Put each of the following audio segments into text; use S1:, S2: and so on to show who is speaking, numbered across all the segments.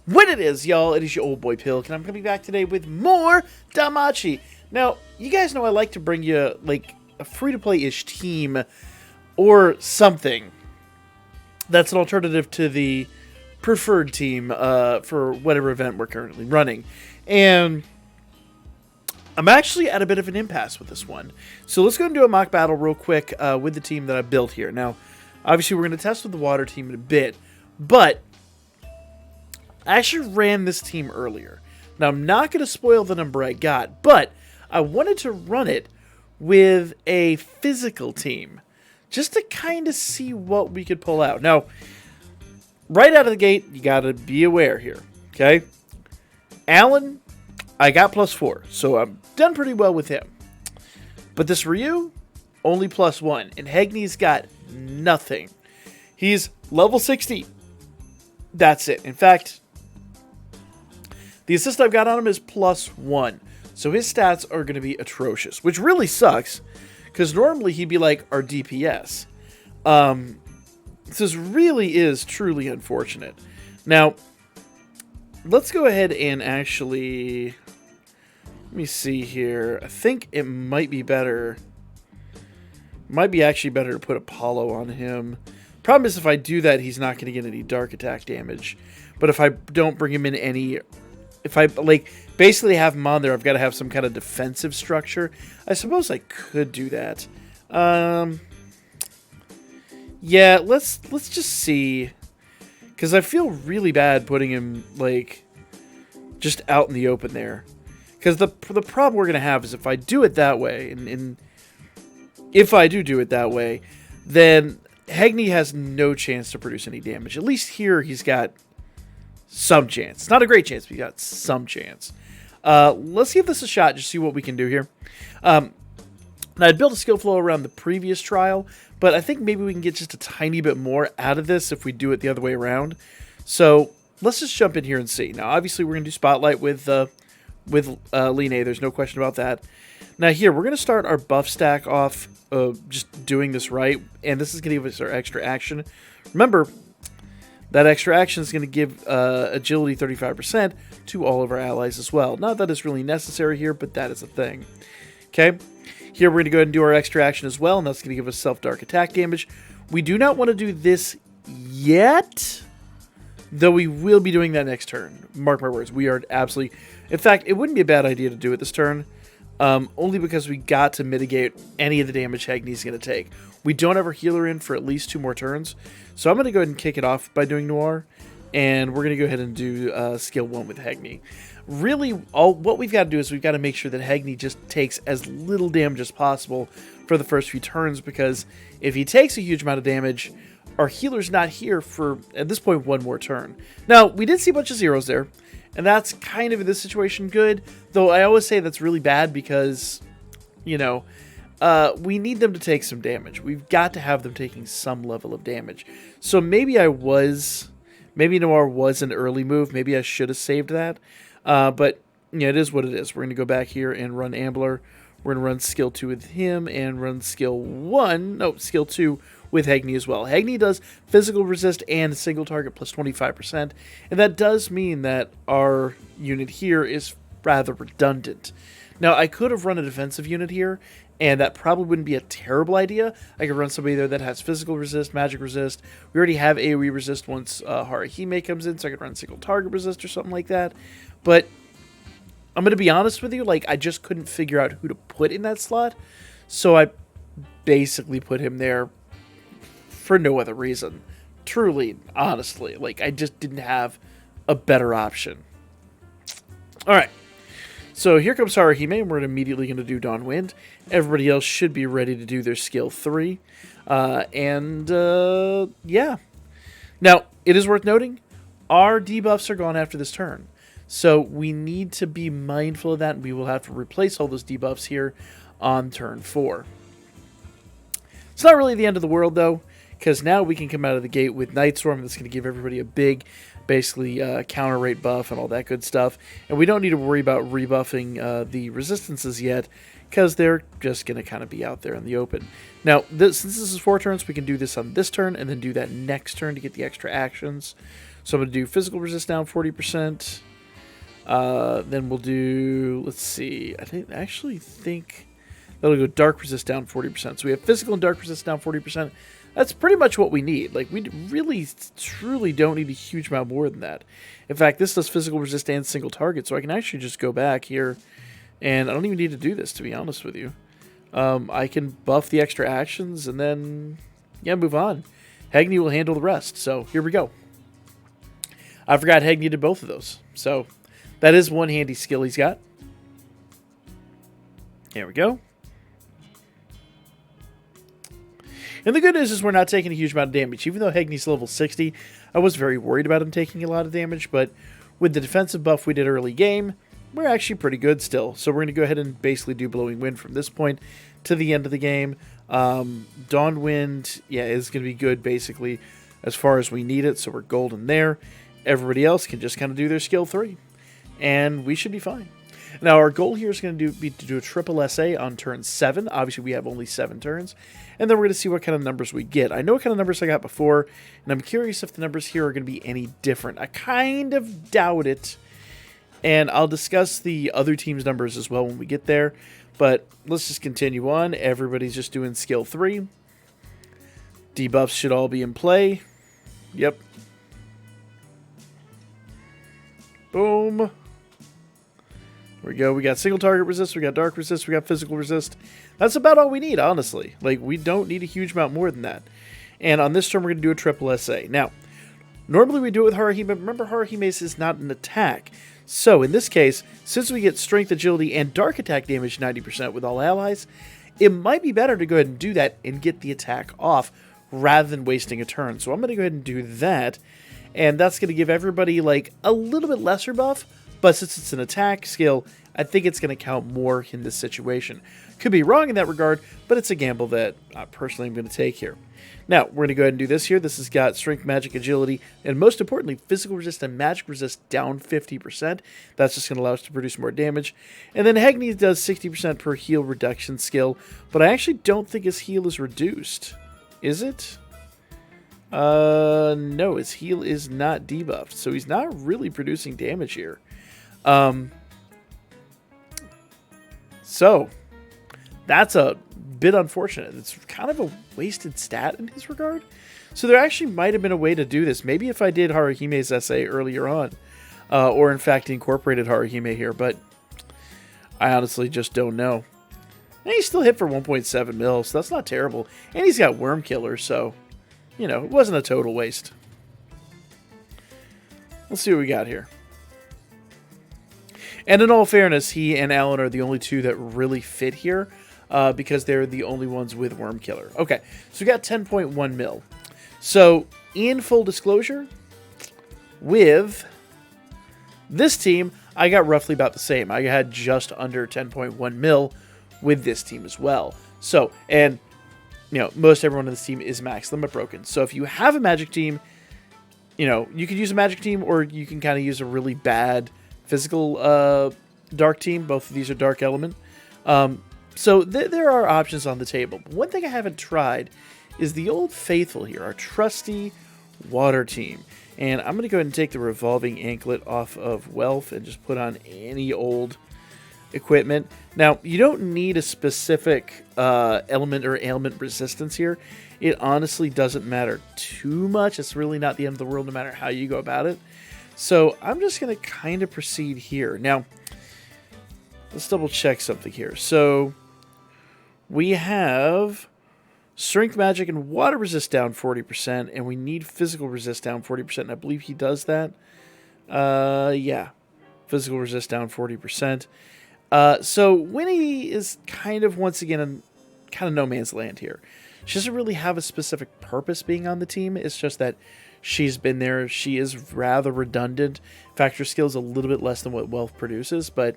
S1: What it is, y'all, it is your old boy Pilk, and I'm coming back today with more Danmachi. Now, you guys know I like to bring you, like, a free-to-play-ish team or something that's an alternative to the preferred team for whatever event we're currently running. And I'm actually at a bit of an impasse with this one. So let's go and do a mock battle real quick with the team that I built here. Now, obviously, we're going to test with the water team in a bit, but I actually ran this team earlier. Now, I'm not going to spoil the number I got, but I wanted to run it with a physical team just to kind of see what we could pull out. Now, right out of the gate, you got to be aware here, okay? Alan, I got +4, so I'm done pretty well with him. But this Ryu, only +1, and Hegne's got nothing. He's level 60. That's it. In fact, the assist I've got on him is +1. So his stats are going to be atrocious, which really sucks, because normally he'd be like our DPS. This really is truly unfortunate. Now, let's go ahead and actually, let me see here. I think it might be better. Might be actually better to put Apollo on him. Problem is, if I do that, he's not going to get any dark attack damage. But if I don't bring him in any, if I like basically have him on there, I've got to have some kind of defensive structure. I suppose I could do that. Yeah, let's just see, because I feel really bad putting him like just out in the open there. Because the problem we're gonna have is if I do it that way, and if I do it that way, then Hegne has no chance to produce any damage. At least here he's got some chance. It's not a great chance, but he got some chance. Let's give this a shot, just see what we can do here. Now, I'd built a skill flow around the previous trial, but I think maybe we can get just a tiny bit more out of this if we do it the other way around. So let's just jump in here and see. Now, obviously, we're going to do Spotlight with Line. There's no question about that. Now, here, we're going to start our buff stack off just doing this right, and this is going to give us our extra action. Remember, that extra action is going to give agility 35% to all of our allies as well. Not that it's really necessary here, but that is a thing. Okay? Here we're going to go ahead and do our extra action as well, and that's going to give us self-dark attack damage. We do not want to do this yet, though we will be doing that next turn. Mark my words, we are absolutely... In fact, it wouldn't be a bad idea to do it this turn, only because we got to mitigate any of the damage Hegne's going to take. We don't have our healer in for at least 2 more turns, so I'm going to go ahead and kick it off by doing Noir, and we're going to go ahead and do skill 1 with Hegne. Really, what we've got to do is we've got to make sure that Hegne just takes as little damage as possible for the first few turns, because if he takes a huge amount of damage, our healer's not here for, at this point, 1 more turn. Now, we did see a bunch of zeros there, and that's kind of, in this situation, good, though I always say that's really bad because, you know, we need them to take some damage. We've got to have them taking some level of damage. So maybe maybe Noir was an early move. Maybe I should have saved that. But yeah, it is what it is. We're going to go back here and run Ambler. We're going to run skill 2 with him and run skill 2 with Hegne as well. Hegne does physical resist and single target plus 25%. And that does mean that our unit here is rather redundant. Now, I could have run a defensive unit here, and that probably wouldn't be a terrible idea. I could run somebody there that has physical resist, magic resist. We already have AoE resist once Haruhime comes in, so I could run single target resist or something like that. But I'm going to be honest with you, like, I just couldn't figure out who to put in that slot. So I basically put him there for no other reason. Truly, honestly, like, I just didn't have a better option. All right. So here comes Haruhime, and we're immediately going to do Dawn Wind. Everybody else should be ready to do their skill 3. Yeah. Now, it is worth noting, our debuffs are gone after this turn. So we need to be mindful of that, and we will have to replace all those debuffs here on turn 4. It's not really the end of the world, though, because now we can come out of the gate with Night Storm. That's going to give everybody a big, basically, counter rate buff and all that good stuff. And we don't need to worry about rebuffing the resistances yet, because they're just going to kind of be out there in the open. Now, since this is 4 turns, we can do this on this turn, and then do that next turn to get the extra actions. So I'm going to do physical resist down 40%. Then we'll do, let's see, actually think that'll go dark resist down 40%. So we have physical and dark resist down 40%. That's pretty much what we need. Like, we really, truly don't need a huge amount more than that. In fact, this does physical resist and single target, so I can actually just go back here, and I don't even need to do this, to be honest with you. I can buff the extra actions, and then, yeah, move on. Hegni will handle the rest, so here we go. I forgot Hegni did both of those, so that is one handy skill he's got. There we go. And the good news is we're not taking a huge amount of damage. Even though Hegni's level 60, I was very worried about him taking a lot of damage, but with the defensive buff we did early game, we're actually pretty good still. So we're going to go ahead and basically do Blowing Wind from this point to the end of the game. Dawn Wind, yeah, is going to be good basically as far as we need it, so we're golden there. Everybody else can just kind of do their skill 3, and we should be fine. Now, our goal here is going to be to do a triple SA on turn 7. Obviously, we have only 7 turns. And then we're going to see what kind of numbers we get. I know what kind of numbers I got before, and I'm curious if the numbers here are going to be any different. I kind of doubt it. And I'll discuss the other team's numbers as well when we get there. But let's just continue on. Everybody's just doing skill 3. Debuffs should all be in play. Yep. Boom. There we go. We got single target resist, we got dark resist, we got physical resist. That's about all we need, honestly. Like, we don't need a huge amount more than that. And on this turn, we're going to do a triple SA. Now, normally we do it with Haruhime, but remember Haruhime's is not an attack. So, in this case, since we get strength, agility, and dark attack damage 90% with all allies, it might be better to go ahead and do that and get the attack off rather than wasting a turn. So I'm going to go ahead and do that. And that's going to give everybody, like, a little bit lesser buff. But since it's an attack skill, I think it's going to count more in this situation. Could be wrong in that regard, but it's a gamble that I personally am going to take here. Now, we're going to go ahead and do this here. This has got strength, magic, agility, and most importantly, physical resist and magic resist down 50%. That's just going to allow us to produce more damage. And then Hegni does 60% per heal reduction skill, but I actually don't think his heal is reduced. Is it? No, his heal is not debuffed, so he's not really producing damage here. So, that's a bit unfortunate. It's kind of a wasted stat in his regard. So there actually might have been a way to do this. Maybe if I did Haruhime's essay earlier on, or in fact incorporated Haruhime here, but I honestly just don't know. And he still hit for 1.7 mil, so that's not terrible. And he's got Worm Killer, so, you know, it wasn't a total waste. Let's see what we got here. And in all fairness, he and Alan are the only two that really fit here, because they're the only ones with Worm Killer. Okay, so we got 10.1 mil. So, in full disclosure, with this team, I got roughly about the same. I had just under 10.1 mil with this team as well. So, and, you know, most everyone on this team is max limit broken. So if you have a magic team, you know, you could use a magic team, or you can kind of use a really bad physical dark team. Both of these are dark element. So there are options on the table. But one thing I haven't tried is the old faithful here, our trusty water team. And I'm going to go ahead and take the revolving anklet off of Wealth and just put on any old equipment. Now, you don't need a specific element or ailment resistance here. It honestly doesn't matter too much. It's really not the end of the world no matter how you go about it. So I'm just going to kind of proceed here. Now, let's double check something here. So we have strength, magic, and water resist down 40%, and we need physical resist down 40%, and I believe he does that. Yeah, physical resist down 40%. So Winnie is kind of, once again, in kind of no man's land here. She doesn't really have a specific purpose being on the team. It's just that she's been there. She is rather redundant. In fact, her skill is a little bit less than what Wealth produces, but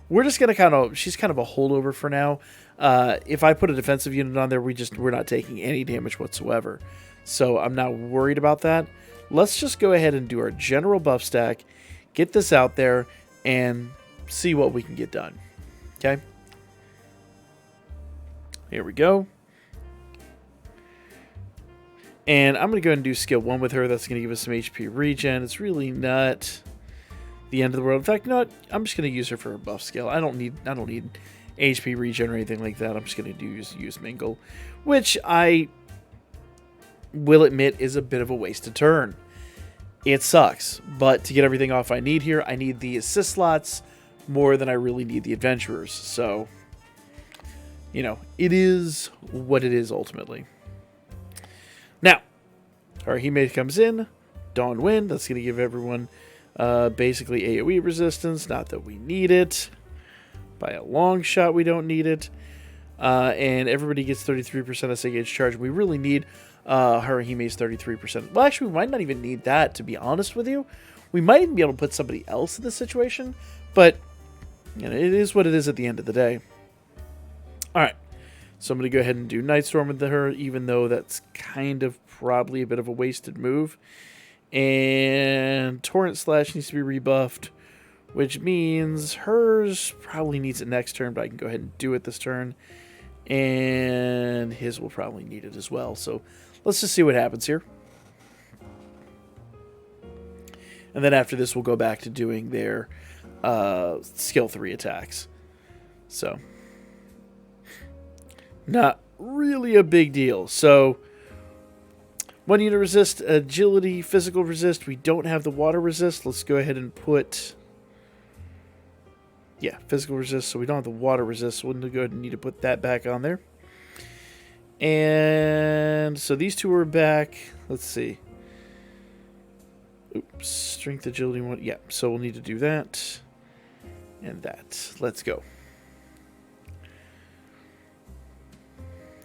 S1: we're just going to she's kind of a holdover for now. If I put a defensive unit on there, we're not taking any damage whatsoever. So I'm not worried about that. Let's just go ahead and do our general buff stack, get this out there, and see what we can get done. Okay? Here we go. And I'm going to go ahead and do skill 1 with her. That's going to give us some HP regen. It's really not the end of the world. In fact, you know what? I'm just going to use her for a buff skill. I don't need HP regen or anything like that. I'm just going to use Mingle, which I will admit is a bit of a wasted turn. It sucks, but to get everything off I need here, I need the assist slots more than I really need the adventurers. So, you know, it is what it is ultimately. Now, Arahime comes in, Dawn Wind, that's going to give everyone basically AoE resistance, not that we need it. By a long shot, we don't need it. And everybody gets 33% SA gauge charge. We really need Harahime's 33%. Well, actually, we might not even need that, to be honest with you. We might even be able to put somebody else in this situation, but you know, it is what it is at the end of the day. All right. So I'm going to go ahead and do Nightstorm with her, even though that's kind of probably a bit of a wasted move. And Torrent Slash needs to be rebuffed, which means hers probably needs it next turn, but I can go ahead and do it this turn. And his will probably need it as well. So let's just see what happens here. And then after this, we'll go back to doing their skill 3 attacks. So not really a big deal. So 1 unit resist, agility, physical resist. We don't have the water resist. Let's go ahead and put, yeah, physical resist. So we don't have the water resist. So we'll go ahead and need to put that back on there. And so these two are back. Let's see. Oops, strength, agility, one. Yeah, so we'll need to do that and that. Let's go.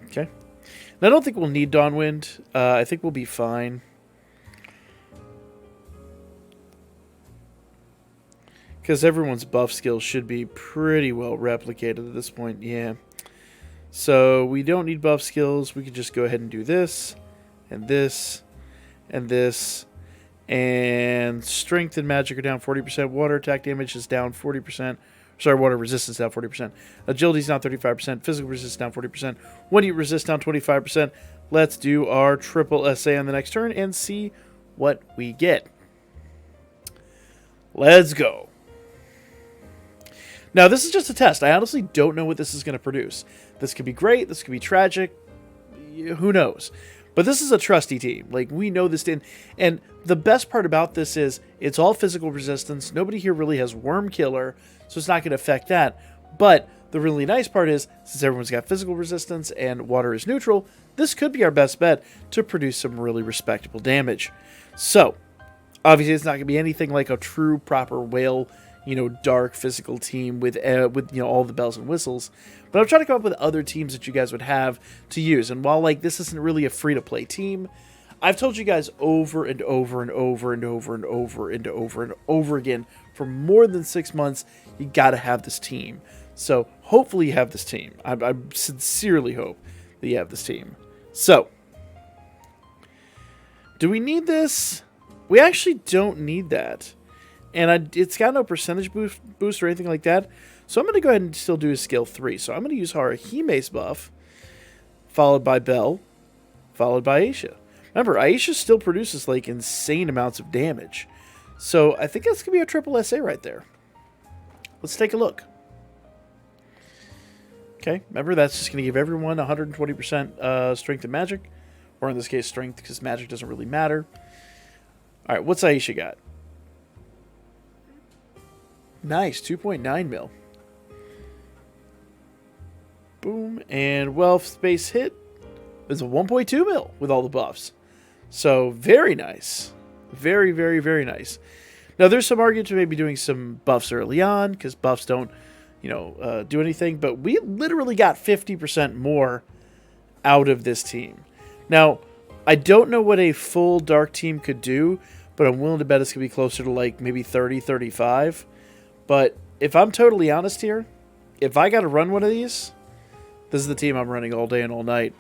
S1: Okay. Now, I don't think we'll need Dawnwind. I think we'll be fine. Because everyone's buff skills should be pretty well replicated at this point. Yeah. So we don't need buff skills. We could just go ahead and do this, and this, and this. And strength and magic are down 40%. Water attack damage is down 40%. Sorry, water resistance down 40%. Agility is down 35%. Physical resistance down 40%. 1 unit resist down 25%. Let's do our triple SA on the next turn and see what we get. Let's go. Now, this is just a test. I honestly don't know what this is going to produce. This could be great. This could be tragic. Who knows? But this is a trusty team. Like, we know this team. And the best part about this is it's all physical resistance. Nobody here really has Worm Killer, so it's not going to affect that. But the really nice part is, since everyone's got physical resistance and water is neutral, this could be our best bet to produce some really respectable damage. So, obviously it's not going to be anything like a true, proper whale, you know, dark physical team with you know, all the bells and whistles. But I'm trying to come up with other teams that you guys would have to use. And while, like, this isn't really a free-to-play team, I've told you guys over and over and over and over and over and over and over again for more than 6 months, you got to have this team. So hopefully you have this team. I sincerely hope that you have this team. So, do we need this? We actually don't need that. And it's got no percentage boost or anything like that. So I'm going to go ahead and still do a skill 3. So I'm going to use Harahime's buff, followed by Belle, followed by Aisha. Remember, Aisha still produces like insane amounts of damage. So I think that's going to be a triple SA right there. Let's take a look. Okay, remember that's just going to give everyone 120% strength and magic. Or in this case, strength, because magic doesn't really matter. Alright, what's Aisha got? Nice, 2.9 mil. Boom, and wealth space hit is a 1.2 mil with all the buffs. So, very nice. Very, very, very nice. Now, there's some argument to maybe doing some buffs early on, because buffs don't, you know, do anything. But we literally got 50% more out of this team. Now, I don't know what a full dark team could do, but I'm willing to bet it's going to be closer to like maybe 30, 35. But if I'm totally honest here, if I got to run one of these, this is the team I'm running all day and all night.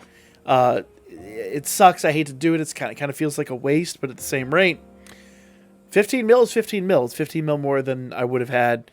S1: It sucks. I hate to do it. It's kind of feels like a waste, but at the same rate, 15 mil is 15 mil. It's 15 mil more than I would have had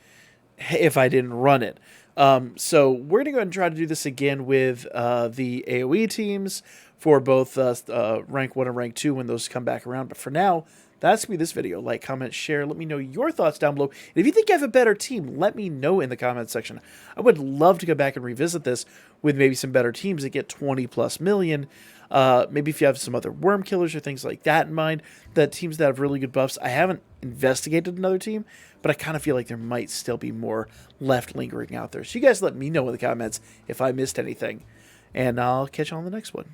S1: if I didn't run it. So we're going to go ahead and try to do this again with the AoE teams for both rank 1 and rank 2 when those come back around. But for now, that's going to be this video. Like, comment, share. Let me know your thoughts down below. And if you think you have a better team, let me know in the comment section. I would love to go back and revisit this with maybe some better teams that get 20+ million. Maybe if you have some other worm killers or things like that in mind, that teams that have really good buffs. I haven't investigated another team, but I kind of feel like there might still be more left lingering out there. So you guys let me know in the comments if I missed anything, and I'll catch you on the next one.